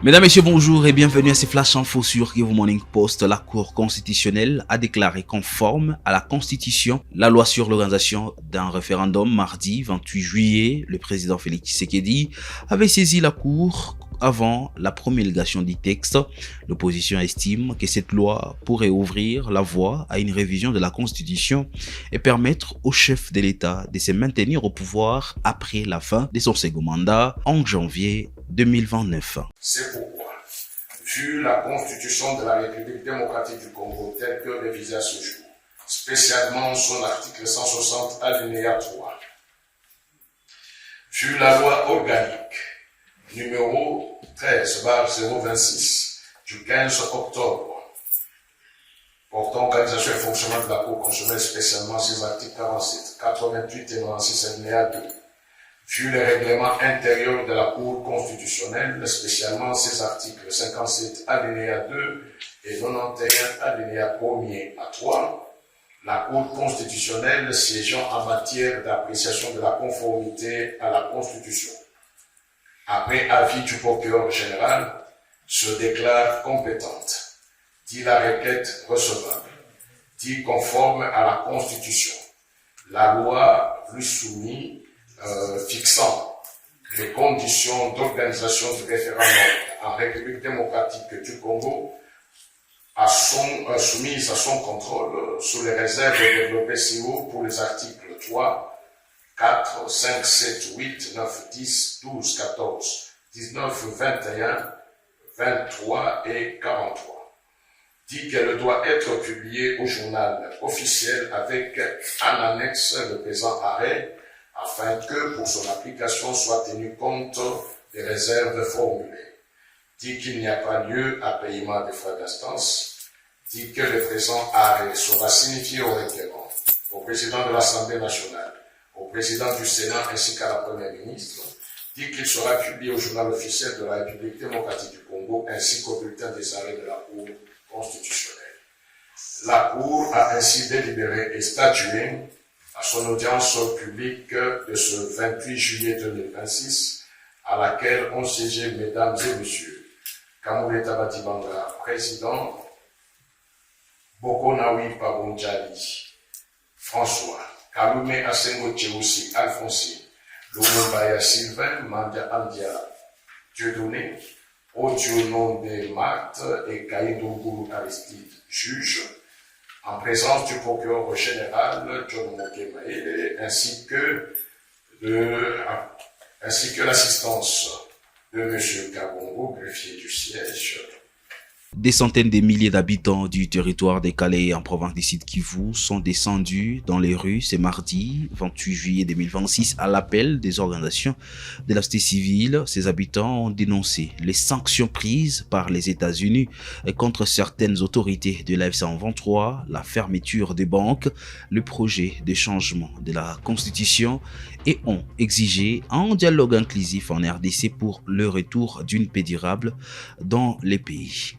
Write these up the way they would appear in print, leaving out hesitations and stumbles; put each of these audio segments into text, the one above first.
Mesdames, Messieurs, bonjour et bienvenue à ces Flash Info sur Kivu Morning Post. La Cour constitutionnelle a déclaré conforme à la Constitution la loi sur l'organisation d'un référendum mardi 28 juillet. Le président Félix Tshisekedi avait saisi la Cour avant la promulgation du texte. L'opposition estime que cette loi pourrait ouvrir la voie à une révision de la Constitution et permettre au chef de l'État de se maintenir au pouvoir après la fin de son second mandat en janvier 2029. C'est pourquoi, vu la Constitution de la République démocratique du Congo telle que révisée à ce jour, spécialement son article 160 alinéa 3, vu la loi organique numéro 13/026 du 15 octobre portant organisation et fonctionnement de la Cour constitutionnelle, spécialement ses articles 47, 88 et 96 alinéa 2, vu les règlements intérieurs de la Cour constitutionnelle, spécialement ses articles 57 alinéa 2 et 91 alinéa 1er à 3, la Cour constitutionnelle siégeant en matière d'appréciation de la conformité à la Constitution, après avis du procureur général, se déclare compétente, dit la requête recevable, dit conforme à la Constitution, la loi lui soumise fixant les conditions d'organisation du référendum en République démocratique du Congo soumises à son contrôle sous les réserves développées ci-haut pour les articles 3, 4, 5, 7, 8, 9, 10, 12, 14, 19, 21, 23 et 43. Dit qu'elle doit être publiée au journal officiel avec en annexe le présent arrêt afin que pour son application soit tenu compte des réserves formulées. Dit qu'il n'y a pas lieu à paiement des frais d'instance. Dit que le présent arrêt sera signifié au requérant, au président de l'Assemblée nationale, au président du Sénat ainsi qu'à la Première ministre. Dit qu'il sera publié au journal officiel de la République démocratique du Congo ainsi qu'au bulletin des arrêts de la Cour constitutionnelle. La Cour a ainsi délibéré et statué à son audience publique de ce 28 juillet 2026, à laquelle ont siégé mesdames et messieurs Kamuleta Batibanga, président, Bokonawi Pabonjali, François, Kalume Asengo Tchéoussi, Alphonsine, Lumumba Sylvain, Mandia Andia, Dieudonné, Odionombe Marthe et Kaïdonguru Aristide, juge, en présence du procureur général John Mokemaele, ainsi que l'assistance de M. Kabongo, greffier du siège. Des centaines de milliers d'habitants du territoire des Calais en province du Sud Kivu sont descendus dans les rues ce mardi 28 juillet 2026 à l'appel des organisations de la société civile. Ces habitants ont dénoncé les sanctions prises par les États-Unis contre certaines autorités de l'AFC 23, la fermeture des banques, le projet de changement de la Constitution et ont exigé un dialogue inclusif en RDC pour le retour d'une paix durable dans les pays.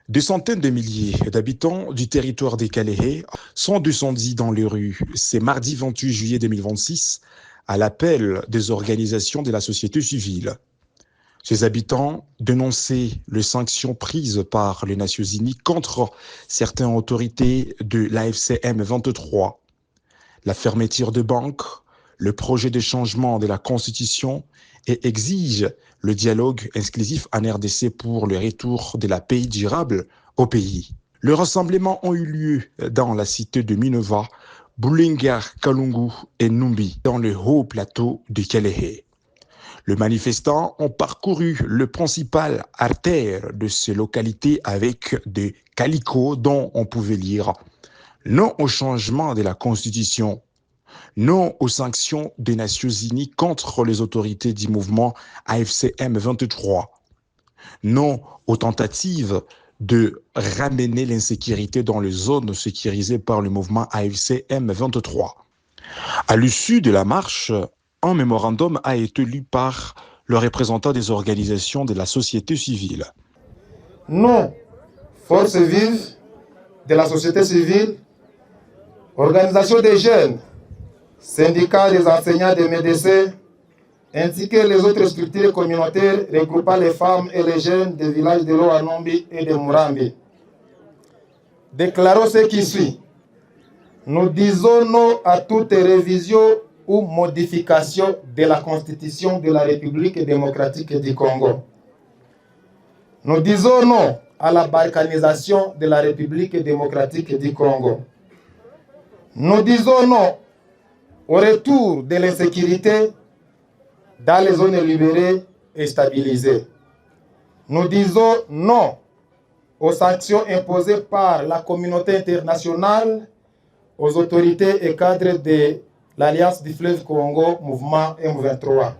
Des centaines de milliers d'habitants du territoire des Calais sont descendus dans les rues. C'est mardi 28 juillet 2026 à l'appel des organisations de la société civile. Ces habitants dénonçaient les sanctions prises par les Nations Unies contre certaines autorités de l'AFCM 23, la fermeture de banques, le projet de changement de la Constitution et exigent le dialogue inclusif en RDC pour le retour de la paix durable au pays. Les rassemblements ont eu lieu dans la cité de Minova, Boulinga, Kalungu et Numbi, dans le haut plateau de Calais. Les manifestants ont parcouru le principal artère de ces localités avec des calicots dont on pouvait lire « Non au changement de la Constitution », non aux sanctions des Nations Unies contre les autorités du mouvement AFCM 23, non aux tentatives de ramener l'insécurité dans les zones sécurisées par le mouvement AFC M23. À l'issue de la marche, Un mémorandum a été lu par le représentant des organisations de la société civile. Nous, forces vives de la société civile, organisations des jeunes, syndicats des enseignants des médecins, ainsi que les autres structures communautaires regroupant les femmes et les jeunes des villages de Loanombi et de Murambi. Déclarons ce qui suit. Nous disons non à toute révision ou modification de la Constitution de la République démocratique du Congo. Nous disons non à la balkanisation de la République démocratique du Congo. Nous disons non au retour de l'insécurité dans les zones libérées et stabilisées. Nous disons non aux sanctions imposées par la communauté internationale aux autorités et cadres de l'Alliance du fleuve Congo, mouvement M23.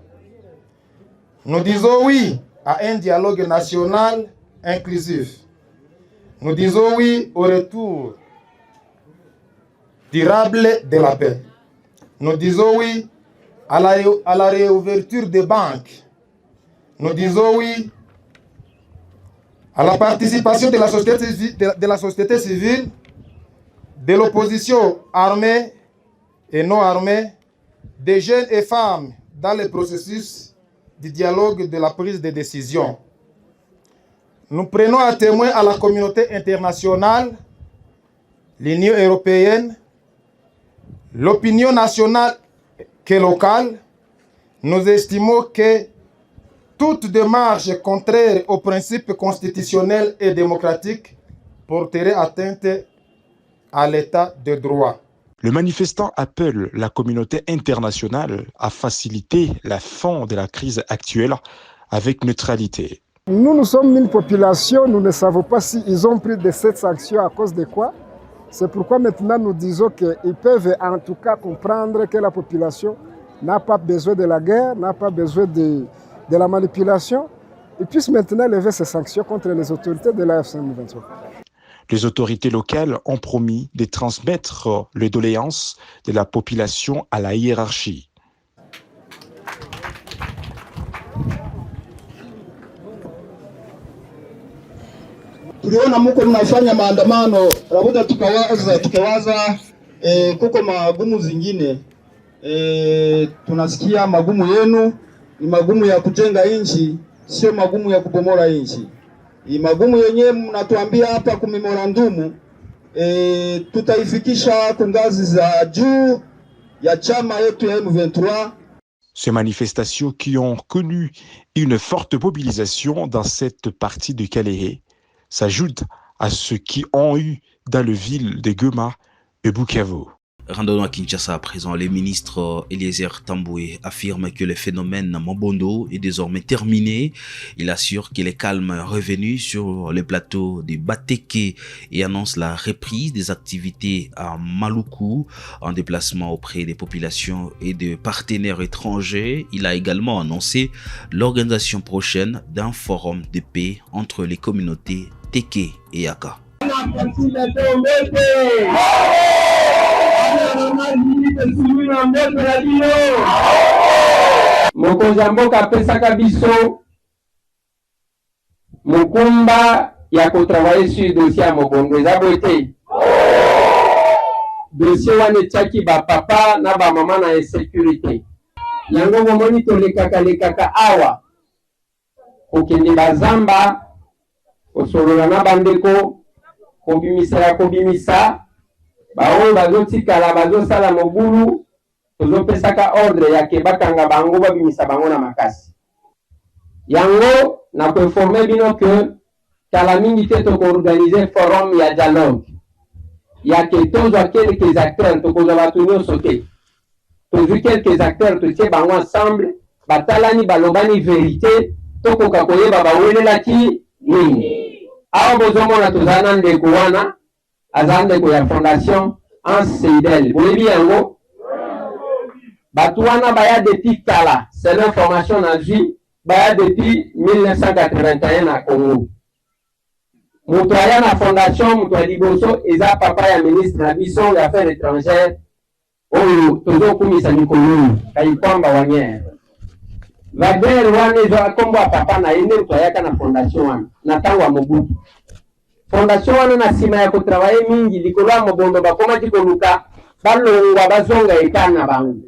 Nous disons oui à un dialogue national inclusif. Nous disons oui au retour durable de la paix. Nous disons oui à la réouverture des banques. Nous disons oui à la participation de la société civile, de l'opposition armée et non armée, des jeunes et femmes dans le processus du dialogue de la prise de décision. Nous prenons à témoin à la communauté internationale, l'Union européenne, l'opinion nationale que locale. Nous estimons que toute démarche contraire aux principes constitutionnels et démocratiques porterait atteinte à l'état de droit. Le manifestant appelle la communauté internationale à faciliter la fin de la crise actuelle avec neutralité. Nous sommes une population, nous ne savons pas s'ils ont pris de cette sanction à cause de quoi. C'est pourquoi maintenant nous disons qu'ils peuvent en tout cas comprendre que la population n'a pas besoin de la guerre, n'a pas besoin de la manipulation. Ils puissent maintenant lever ces sanctions contre les autorités de la FM23. Les autorités locales ont promis de transmettre les doléances de la population à la hiérarchie. Tuliona muko mnafanya maandamano, labda tukawaza kuko magumu zingine. Tunasikia magumu yenu ni magumu ya kujenga nchi, sio magumu ya kubomora nchi. Magumu yenyewe mnatuambia hapa kwa memorandumu, tutaifikisha kwa ngazi za juu ya chama yetu ya M23. Ces manifestations qui ont connu une forte mobilisation dans cette partie de Kalehe s'ajoutent à ceux qui ont eu dans les villes de Goma et Bukavu. Rendons à Kinshasa à présent, le ministre Eliezer Tamboué affirme que le phénomène Mambondo est désormais terminé. Il assure que le calme est revenu sur le plateau de Bateke et annonce la reprise des activités à Maluku en déplacement auprès des populations et de partenaires étrangers. Il a également annoncé l'organisation prochaine d'un forum de paix entre les communautés Teke et Yaka. Mokonzi mboka pesaka biso mokumba ya kotravailler sur dossier ya Mobongo eza bote dossier wana etiaki bapapa na bamama na insécurité yango bomoni tolekaka awa kokende bazamba kosolola na bandeko kobimisa baoyo bazotikala bazosala mobulu tozopesaka ordre ya ke bakanga bango babimisa bango na makasi yango na koinforme bino ke kala mingi te tokoorganize forum ya dialogue ya ke tozwa quelques acteurs tokozwa bato nyonso te tozwi quelques acteurs totie bango ensemble batalani balobani vérité tokoka koyeba bawelelaki nini awa bozomona toza na ndeko wana aza ndeko ya fondation Anseidel boyebi yango bato wana baya depuis kala c'est l'information na vie baya depuis 1981 na Congo moto aya na fondation moto ya liboso eza papa ya ministre na biso ya affaires étrangères oyo tozokumisa mikolo Kaikwamba Wanyere Wagner wane zo akombo papa na ine twayaka na fondation wana na tango wa Mobutu fondation wana na sima ya kutrawaye mingi likolo ya mobondo bakoma tikoluka balongwa bazonga ekana bangu.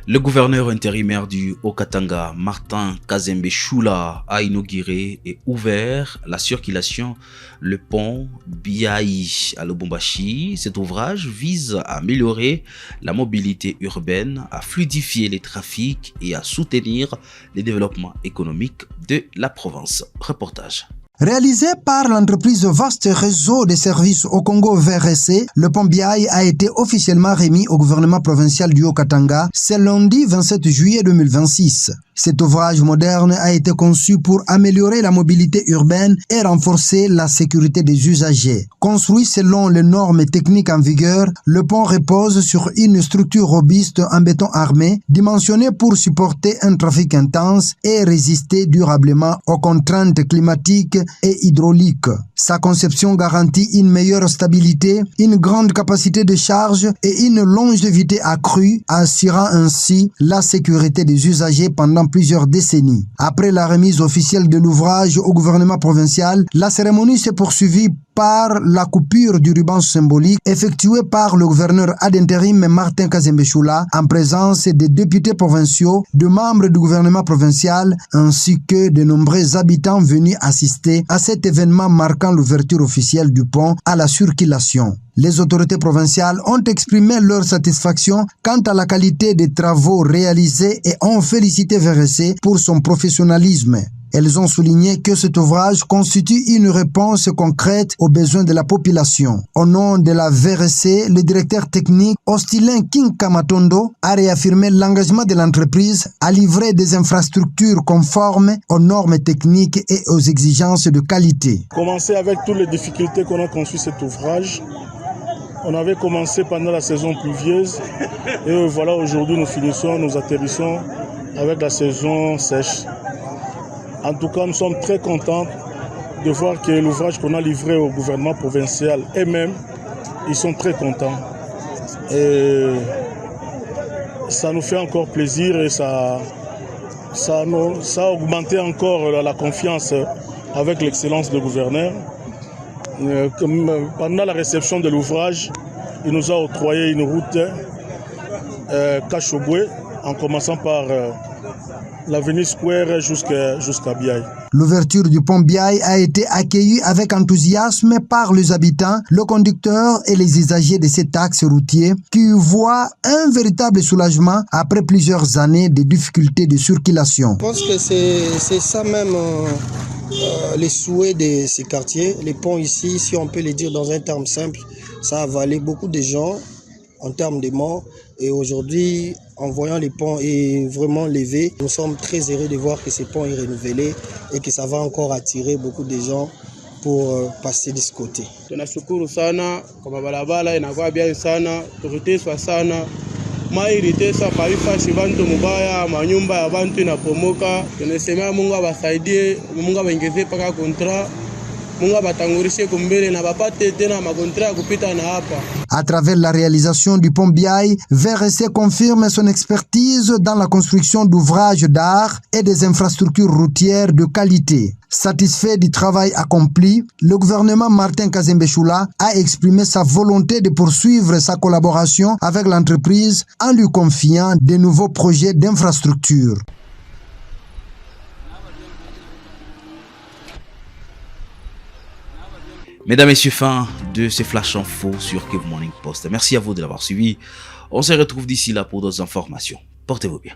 Le gouverneur intérimaire du Haut-Katanga, Martin Kazembe Choula, a inauguré et ouvert la circulation le pont Biaï à Lubumbashi. Cet ouvrage vise à améliorer la mobilité urbaine, à fluidifier les trafics et à soutenir le développement économique de la province. Reportage. Réalisé par l'entreprise Vaste Réseau de Services au Congo VRC, le pont Biaï a été officiellement remis au gouvernement provincial du Haut-Katanga ce lundi 27 juillet 2026. Cet ouvrage moderne a été conçu pour améliorer la mobilité urbaine et renforcer la sécurité des usagers. Construit selon les normes techniques en vigueur, le pont repose sur une structure robuste en béton armé, dimensionnée pour supporter un trafic intense et résister durablement aux contraintes climatiques et hydrauliques. Sa conception garantit une meilleure stabilité, une grande capacité de charge et une longévité accrue, assurant ainsi la sécurité des usagers pendant plusieurs décennies. Après la remise officielle de l'ouvrage au gouvernement provincial, la cérémonie s'est poursuivie par la coupure du ruban symbolique effectuée par le gouverneur ad intérim Martin Kazembe Choula en présence des députés provinciaux, de membres du gouvernement provincial ainsi que de nombreux habitants venus assister à cet événement marquant l'ouverture officielle du pont à la circulation. Les autorités provinciales ont exprimé leur satisfaction quant à la qualité des travaux réalisés et ont félicité VRC pour son professionnalisme. Elles ont souligné que cet ouvrage constitue une réponse concrète aux besoins de la population. Au nom de la VRC, le directeur technique Ostilin King Kamatondo a réaffirmé l'engagement de l'entreprise à livrer des infrastructures conformes aux normes techniques et aux exigences de qualité. Commencer avec toutes les difficultés qu'on a conçu cet ouvrage. On avait commencé pendant la saison pluvieuse et voilà, aujourd'hui nous atterrissons avec la saison sèche. En tout cas, nous sommes très contents de voir que l'ouvrage qu'on a livré au gouvernement provincial et même, ils sont très contents. Et ça nous fait encore plaisir et ça a augmenté encore la confiance avec l'excellence du gouverneur. Pendant la réception de l'ouvrage, il nous a octroyé une route Kachobwe en commençant par l'avenue Square jusqu'à Biaï. L'ouverture du pont Biaï a été accueillie avec enthousiasme par les habitants, le conducteur et les usagers de cet axe routier qui voient un véritable soulagement après plusieurs années de difficultés de circulation. Je pense que c'est ça même les souhaits de ces quartiers. Les ponts ici, si on peut le dire dans un terme simple, ça a avalé beaucoup de gens en termes de morts. Et aujourd'hui, en voyant les ponts est vraiment levé, nous sommes très heureux de voir que ce pont est renouvelé et que ça va encore attirer beaucoup de gens pour passer de ce côté. Tunashukuru sana kwa barabara inakuwa bien sana, tukiteswa sana. Mairitesa paifashi bantu mubaya, manyumba ya bantu inapomoka. Tunasema Mungu abasaidie, Mungu abaongezee paka kontra. À travers la réalisation du pont Biaï, VRC confirme son expertise dans la construction d'ouvrages d'art et des infrastructures routières de qualité. Satisfait du travail accompli, le gouvernement Martin Kazembe Choula a exprimé sa volonté de poursuivre sa collaboration avec l'entreprise en lui confiant de nouveaux projets d'infrastructure. Mesdames et messieurs, fin de ce flash info sur Kivu Morning Post. Merci à vous de l'avoir suivi. On se retrouve d'ici là pour d'autres informations. Portez-vous bien.